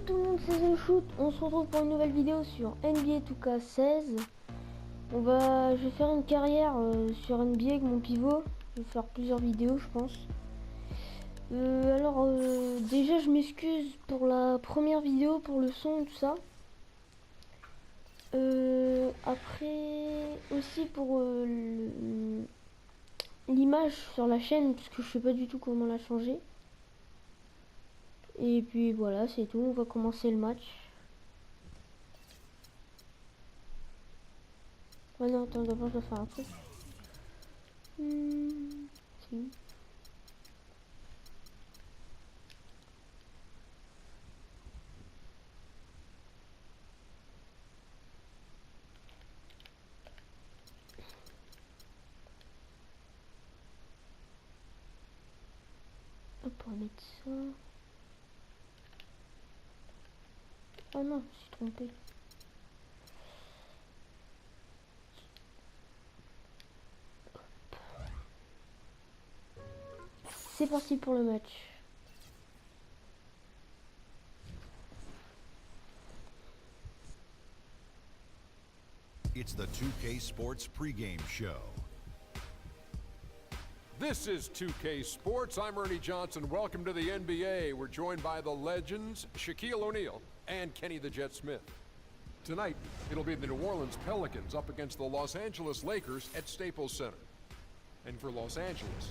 tout le monde, c'est Shoot. On se retrouve pour une nouvelle vidéo sur NBA2K16. Je vais faire une carrière sur NBA avec mon pivot. Je vais faire plusieurs vidéos, je pense. Déjà, je m'excuse pour la première vidéo, pour le son et tout ça. Après, aussi pour l'image sur la chaîne, parce que je sais pas du tout comment la changer. Et puis voilà, c'est tout. On va commencer le match. Ouais, non, attends, d'abord je dois faire un truc. Si. Hop, on va mettre ça. Oh non, je suis trompé. C'est parti pour le match. It's the 2K Sports pregame show. This is 2K Sports. I'm Ernie Johnson. Welcome to the NBA. We're joined by the legends, Shaquille O'Neal and Kenny the Jet Smith. Tonight, it'll be the New Orleans Pelicans up against the Los Angeles Lakers at Staples Center. And for Los Angeles,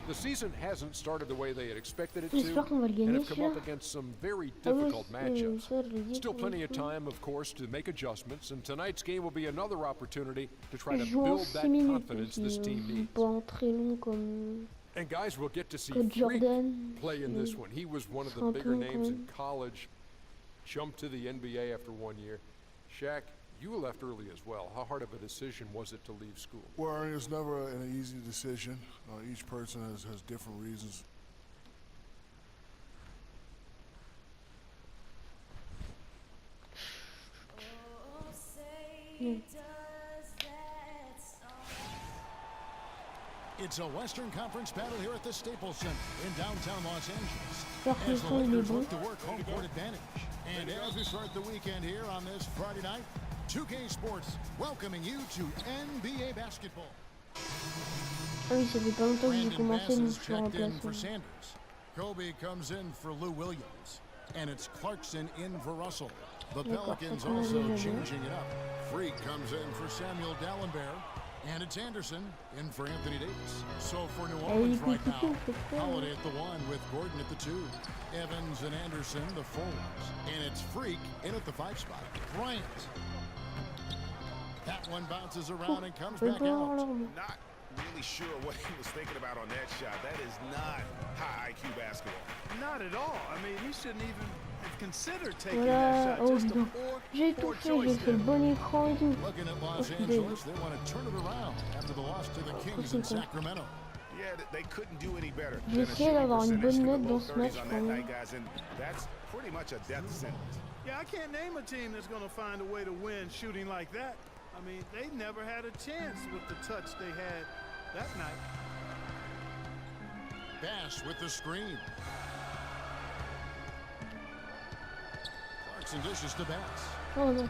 the season hasn't started the way they had expected it to, and have come up against some very difficult matchups. Still plenty of time, of course, to make adjustments, and tonight's game will be another opportunity to try to build that confidence this team needs. And guys, we'll get to see Freak play in this one. He was one of the bigger names in college, jumped to the NBA after 1 year. Shaq, you left early as well. How hard of a decision was it to leave school? Well, it's never an easy decision. Each person has different reasons. It's a Western Conference battle here at the Staples Center in downtown Los Angeles. As the Lakers look to work home court advantage. And as we start the weekend here on this Friday night, 2K Sports welcoming you to NBA basketball. Ah oui, ça fait pas longtemps que j'ai commencé, donc je suis for Sanders. Kobe comes in for Lou Williams. And it's Clarkson in for Russell. The Pelicans also changing it up. Freak comes in for Samuel Dallenberg. And it's Anderson in for Anthony Davis. So for New Orleans right now, Holiday at the 1 with Gordon at the 2. Evans and Anderson, the forwards. And it's Freak in at the 5 spot. Bryant. That one bounces around and comes back out. Not really sure what he was thinking about on that shot. That is not high IQ basketball. Not at all. I mean, he shouldn't even have considered taking that shot. Just a j'ai tout fait, j'ai fait le bon écran et tout. Looking at Los Angeles, they want to turn it around after the loss to the Kings in Sacramento. Yeah, they couldn't do any better. J'ai essayé d'avoir une bonne note dans ce match quand même. That's pretty much a death sentence. Yeah, I can't name a team that's going to find a way to win shooting like that. I mean, they never had a chance with the touch they had that night. Bass with the screen. Clarkson dishes to Bass. Oh non.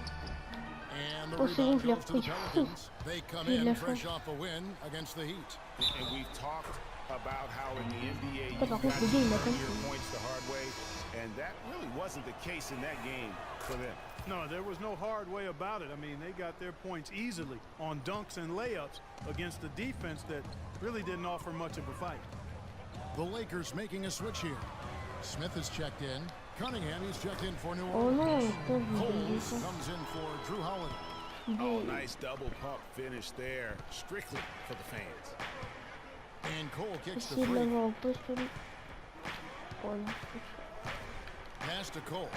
And the rebound goes to the Pelicans. They come in fresh off a win against the Heat. And we've talked about how in the NBA you got to your points the hard way, and that really wasn't the case in that game for them. No, there was no hard way about it. I mean, they got their points easily on dunks and layups against a defense that really didn't offer much of a fight. The Lakers making a switch here. Smith is checked in. Cunningham is checked in for New Orleans. Coles comes in for Drew Holiday. Oh, nice double pump finish there. Strictly for the fans. And Cole kicks the free. Pass to Cole.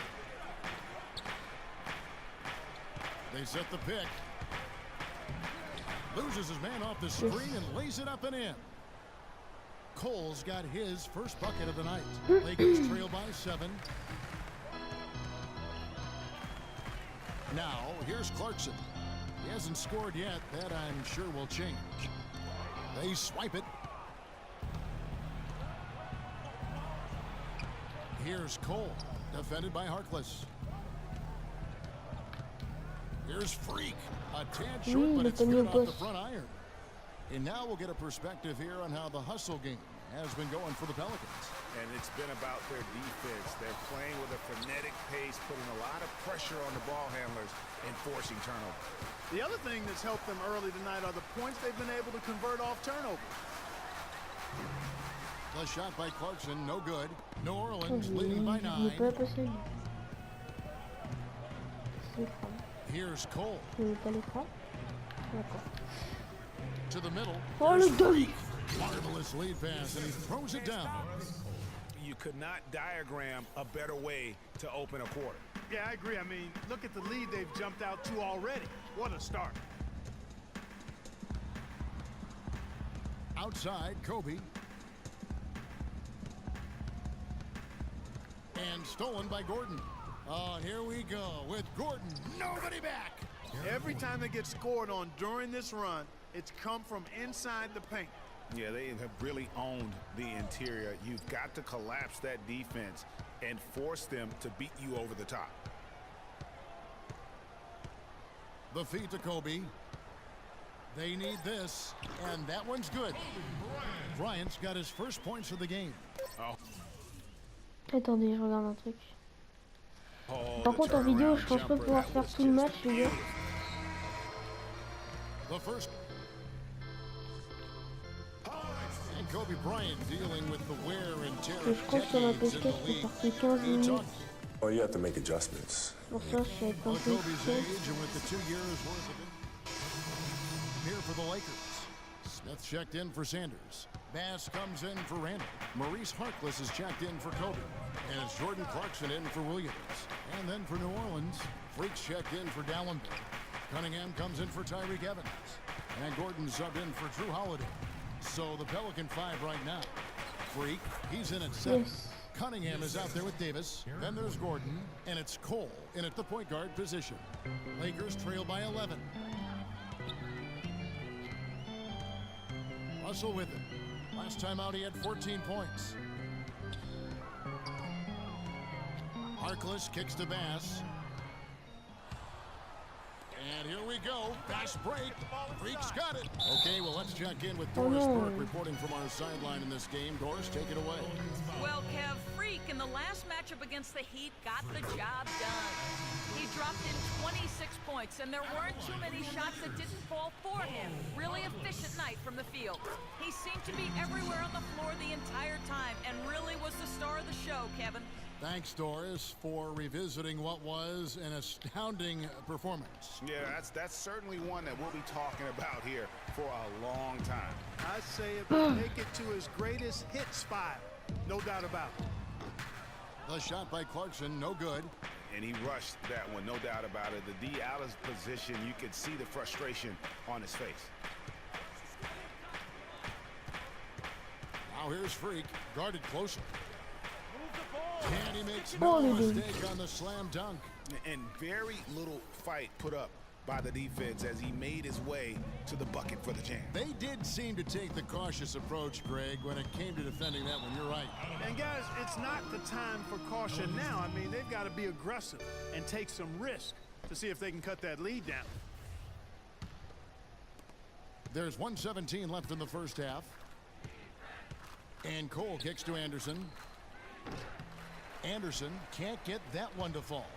They set the pick. Loses his man off the screen and lays it up and in. Cole's got his first bucket of the night. Lakers trail by 7. Now, here's Clarkson. He hasn't scored yet. That, I'm sure, will change. They swipe it. Here's Cole. Defended by Harkless. Here's Freak. A tad short, but it's good off the front iron. And now we'll get a perspective here on how the hustle game has been going for the Pelicans. And it's been about their defense. They're playing with a frenetic pace, putting a lot of pressure on the ball handlers and forcing turnovers. The other thing that's helped them early tonight are the points they've been able to convert off turnovers. The shot by Clarkson, no good. New Orleans leading by 9. Here's Cole. To the middle. Marvelous lead pass, and he throws it down. You could not diagram a better way to open a quarter. Yeah, I agree. I mean, look at the lead they've jumped out to already. What a start. Outside, Kobe. And stolen by Gordon. Oh, here we go with Gordon. Nobody back. Every time they get scored on during this run, it's come from inside the paint. Yeah, they have really owned the interior. You've got to collapse that defense and force them to beat you over the top. The feed to Kobe. They need this, and that one's good. Bryant's got his first points of the game. Oh. Attendez, je regarde un truc. Par contre, en vidéo, je pense pas pouvoir faire tout le match, les gars. The first. And Kobe Bryant dealing with the wear and tear Je crois que sur ma PS4, je peux faire que 15 minutes. Oh, you have to make adjustments. Pour ça, je suis avec un peu Kobe's age and with the 2 years worth of it. Here for the Lakers. Smith checked in for Sanders. Bass comes in for Randall. Maurice Harkless is checked in for Kobe. And it's Jordan Clarkson in for Williams. And then for New Orleans, Freak's checked in for Dallenberg. Cunningham comes in for Tyreke Evans. And Gordon subbed in for Drew Holiday. So the Pelican 5 right now. Freak, he's in at 7. Yes. Cunningham is out there with Davis. Then there's Gordon. And it's Cole in at the point guard position. Lakers trail by 11. Russell with it. Last time out, he had 14 points. Harkless kicks to Bass. And here we go. Fast break. Freak's got it. Okay, well, let's check in with Doris Burke reporting from our sideline in this game. Doris, take it away. Well, Kev, Freak in the last matchup against the Heat got the job done. He dropped in 26 points, and there weren't too many shots that didn't fall for him. Really efficient night from the field. He seemed to be everywhere on the floor the entire time, and really was the star of the show, Kevin. Thanks, Doris, for revisiting what was an astounding performance. Yeah, that's certainly one that we'll be talking about here for a long time. I say it will make it to his greatest hit spot. No doubt about it. The shot by Clarkson, no good. And he rushed that one, no doubt about it. The D out of position, you could see the frustration on his face. Now here's Freak, guarded closer. And he makes no mistake on the slam dunk. And very little fight put up by the defense as he made his way to the bucket for the jam. They did seem to take the cautious approach, Greg, when it came to defending that one. You're right. And guys, it's not the time for caution now. I mean, they've got to be aggressive and take some risk to see if they can cut that lead down. There's 1:17 left in the first half. And Cole kicks to Anderson. Anderson can't get that one to fall.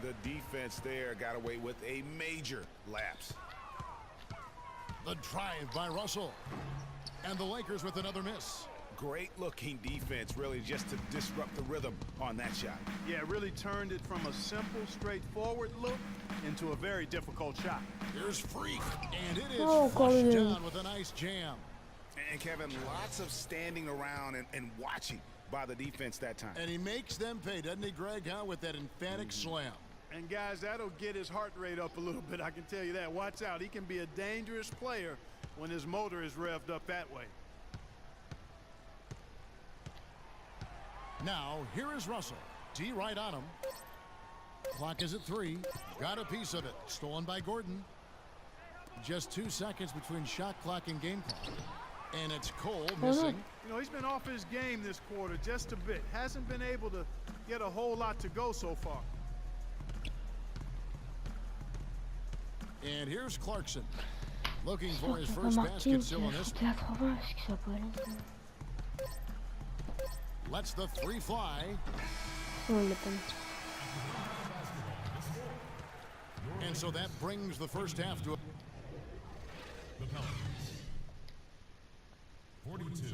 The defense there got away with a major lapse. The drive by Russell. And the Lakers with another miss. Great looking defense, really, just to disrupt the rhythm on that shot. Yeah, really turned it from a simple, straightforward look into a very difficult shot. Here's Freak. And it is flushed down with a nice jam. And Kevin, lots of standing around and watching by the defense that time. And he makes them pay, doesn't he, Greg, huh, with that emphatic slam. And guys, that'll get his heart rate up a little bit, I can tell you that. Watch out, he can be a dangerous player when his motor is revved up that way. Now, here is Russell. D right on him. Clock is at 3. Got a piece of it. Stolen by Gordon. Just 2 seconds between shot clock and game clock. And it's Cole missing. You know, he's been off his game this quarter just a bit. Hasn't been able to Yet a whole lot to go so far. And here's Clarkson. Looking for his first basket still in this one. Lets the three fly. And so that brings the first half to a... The Pelicans. 42.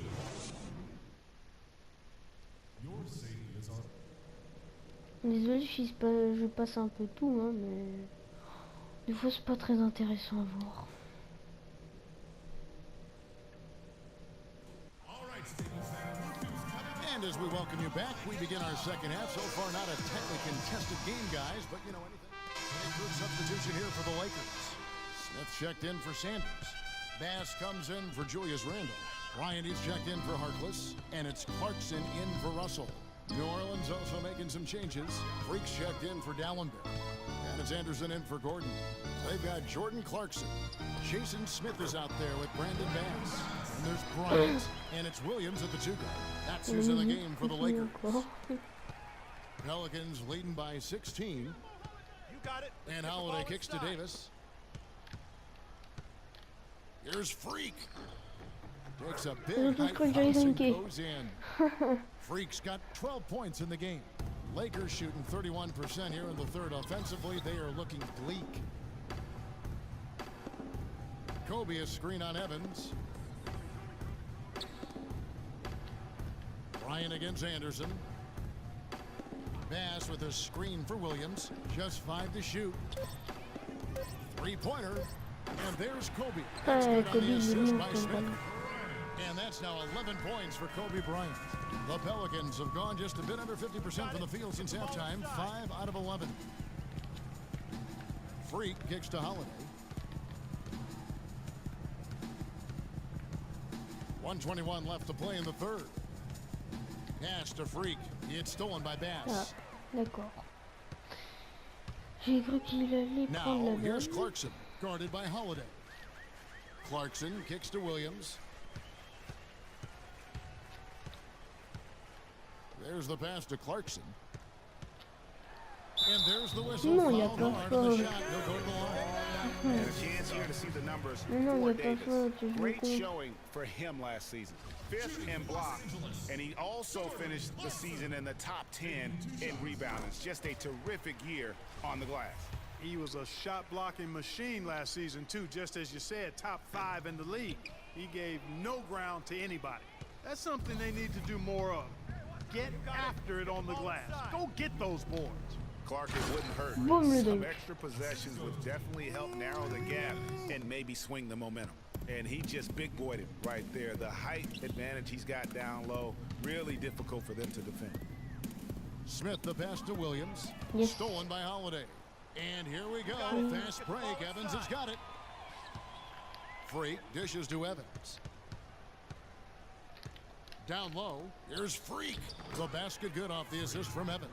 Your safety is on. Désolé si je passe un peu tout, hein, mais des fois c'est pas très intéressant à voir. And as we welcome you back, we begin our second half. So far, not a technically contested game, guys, but you know anything. A good substitution here for the Lakers. Smith checked in for Sanders. Bass comes in for Julius Randle. Bryant is checked in for Harkless, and it's Clarkson in for Russell. New Orleans also making some changes. Freaks checked in for Dallenberg. And it's Anderson in for Gordon. They've got Jordan Clarkson. Jason Smith is out there with Brandon Bass. And there's Bryant, and it's Williams at the two guard. That's who's in the game for the Lakers. Pelicans leading by 16. You got it. And Holiday kicks to Davis. Here's Freak. Takes a big height pass and goes in. Freak's got 12 points in the game. Lakers shooting 31% here in the third. Offensively, they are looking bleak. Kobe a screen on Evans. Bryant against Anderson. Bass with a screen for Williams. Just 5 to shoot. Three-pointer. And there's Kobe. That's good on the assist by Smith. And that's now 11 points for Kobe Bryant. The Pelicans have gone just a bit under 50% from the field since halftime. 5 out of 11. Freak kicks to Holiday. 1:21 left to play in the third. Pass to Freak. It's stolen by Bass. D'accord. J'ai cru qu'il allait prendre la Now balle. here's Clarkson, guarded by Holiday. Clarkson kicks to Williams. There's the pass to Clarkson. And there's the whistle. Non, il n'y a Foul pas hard on the faute. shot. He'll go to the line. And a chance here to see the numbers Mais non, il n'y a for pas Davis. faute. Je Great compte. showing for him last season. 5th in blocks, and he also finished the season in the top 10 in rebounding. It's just a terrific year on the glass. He was a shot blocking machine last season too, just as you said, top 5 in the league. He gave no ground to anybody. That's something they need to do more of. Get after it on the glass. Go get those boards. Clark, it wouldn't hurt. Boom, le Some dunk. extra possessions would definitely help narrow the gap and maybe swing the momentum. And he just big boyed it right there. The height advantage he's got down low, really difficult for them to defend. Smith the pass to Williams. Yes. Stolen by Holiday. And here we go. Fast break. Evans has got it. Freak dishes to Evans. Down low. Here's Freak. The basket good off the assist from Evans.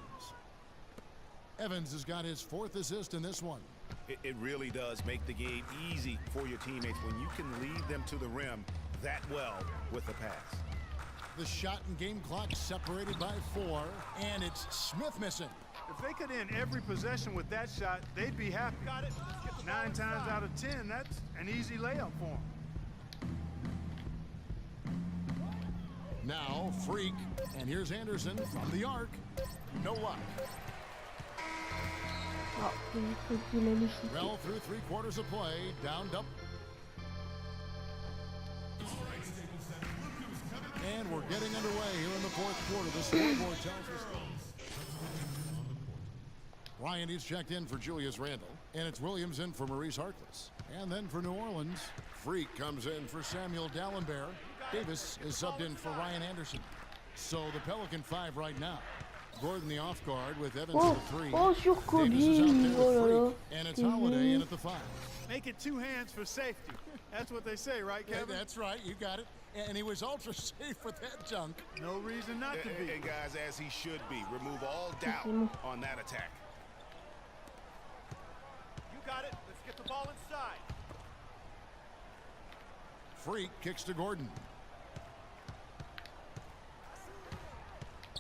Evans has got his 4th assist in this one. It really does make the game easy for your teammates when you can lead them to the rim that well with a pass. The shot and game clock separated by 4. And it's Smith missing. If they could end every possession with that shot, they'd be happy. Got it. 9 times out of 10, that's an easy layup for them. Now Freak. And here's Anderson from the arc. No luck. Ah, j'ai cru qu'il allait shooter. Well through 3/4 of play. Down up. And we're getting underway here in the 4th quarter. The scoreboard tells us. Bryant is checked in for Julius Randle. And it's Williams in for Maurice Harkless. And then for New Orleans, Freak comes in for Samuel Dallenberg. Davis is subbed in for Ryan Anderson. So the Pelican 5 right now. Gordon the off guard with Evans Oh, at the 3. oh, sur Kobe. Davis is out there Oh with là là. Freak. And it's Holiday in at the 5. Make it 2 hands for safety. That's what they say, right, Yeah, Kevin? that's right. You got it. And he was ultra safe with that junk. No reason not to be. And guys, as he should be, remove all doubt on that attack. You got it. Let's get the ball inside. Freak kicks to Gordon.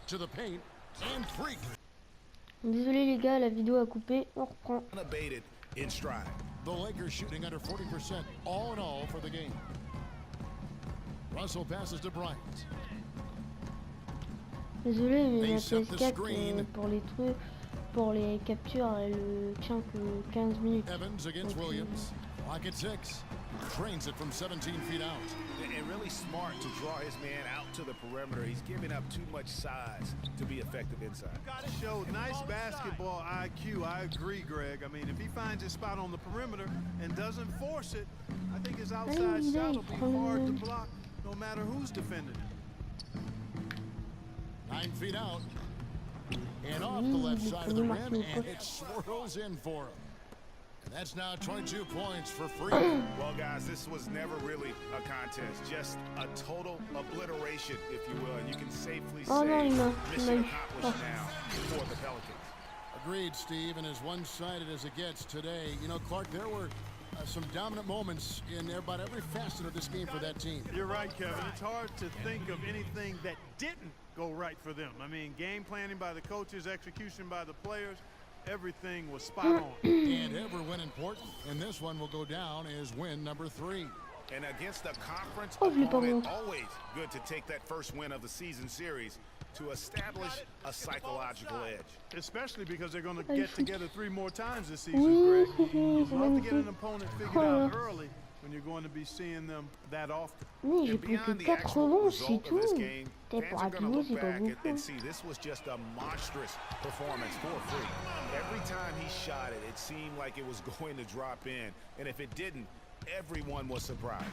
To the paint. And Freak. Désolé les gars, la vidéo a coupé, on reprend. Unabated in stride. The Lakers shooting under 40% all in all for the game. Russell passes to Bryant. Désolé, mais They la set the PS4 screen. pour les trucs, pour les captures, elle tient que 15 minutes. Evans against Donc, Williams. Clock at 6. Trains it from 17 feet out. And really smart to draw his man out to the perimeter. He's giving up too much size to be effective inside. Showed nice basketball IQ. I agree, Greg. I mean, if he finds his spot on the perimeter and doesn't force it, I think his outside shot will be hard to block no matter who's defending it. 9 feet out. And off the left side of the rim, and it swirls in for him. And that's now 22 points for Freak. Well, guys, this was never really a contest, just a total obliteration, if you will. And you can safely say mission accomplished now for the Pelicans. Agreed, Steve, and as one-sided as it gets today, you know, Clark, there were some dominant moments in about every facet of this game for that team. You're right, Kevin. It's hard to think of anything that didn't go right for them. I mean, game planning by the coaches, execution by the players, everything was spot on. And every win important, and this one will go down as win number 3. And against a conference opponent, always good to take that first win of the season series to establish a psychological edge. Especially because they're going to get together 3 more times this season, Greg. You'd love to get an opponent figured out early when you're going to be seeing them that often. Oui, j'ai pris que 80, c'est tout. T'es pour un pivot, c'est pas beaucoup. And see, this was just a monstrous performance for Freak. Every time he shot it, it seemed like it was going to drop in. And if it didn't, everyone was surprised.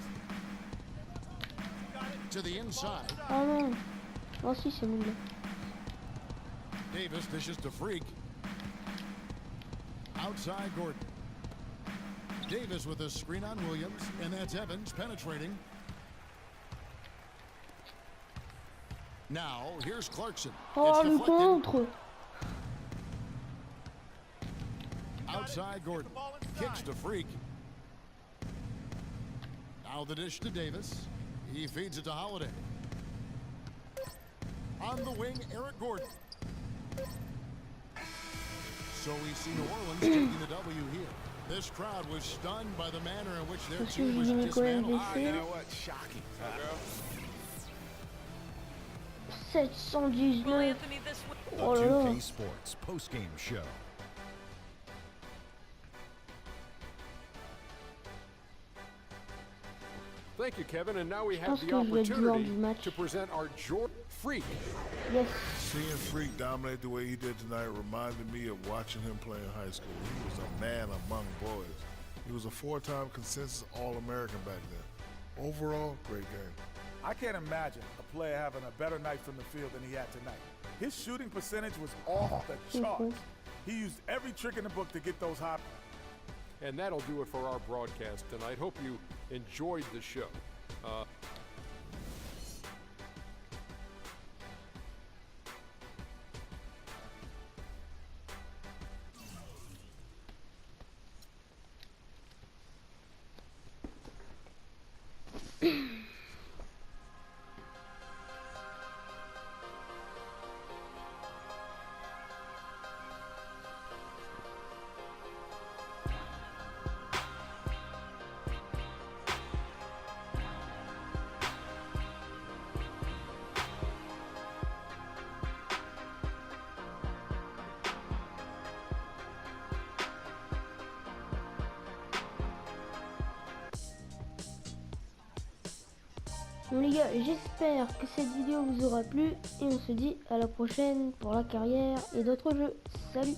To the inside. Ah non. Oh si, c'est bon. Davis dishes to Freak. Outside Gordon. Davis with a screen on Williams, and that's Evans penetrating. Now, here's Clarkson. Oh, le contre. Outside Gordon. Kicks to Freak. Now the dish to Davis. He feeds it to Holiday. On the wing, Eric Gordon. So we see New Orleans taking the W here. This crowd was stunned by the manner in which their team was dismantled. You know what? Shocking. 719. The Oh là là. 2K Sports post-game show. Thank you, Kevin. And now we have Pense the que je vais être joueur du opportunity match. to present our Freak. Yes. Seeing Freak dominate the way he did tonight reminded me of watching him play in high school. He was a man among boys. He was a 4-time consensus All-American back then. Overall, great game. I can't imagine a player having a better night from the field than he had tonight. His shooting percentage was off the charts. He used every trick in the book to get those hot. And that'll do it for our broadcast tonight. Hope you enjoyed the show. Bon les gars, j'espère que cette vidéo vous aura plu et on se dit à la prochaine pour la carrière et d'autres jeux. Salut!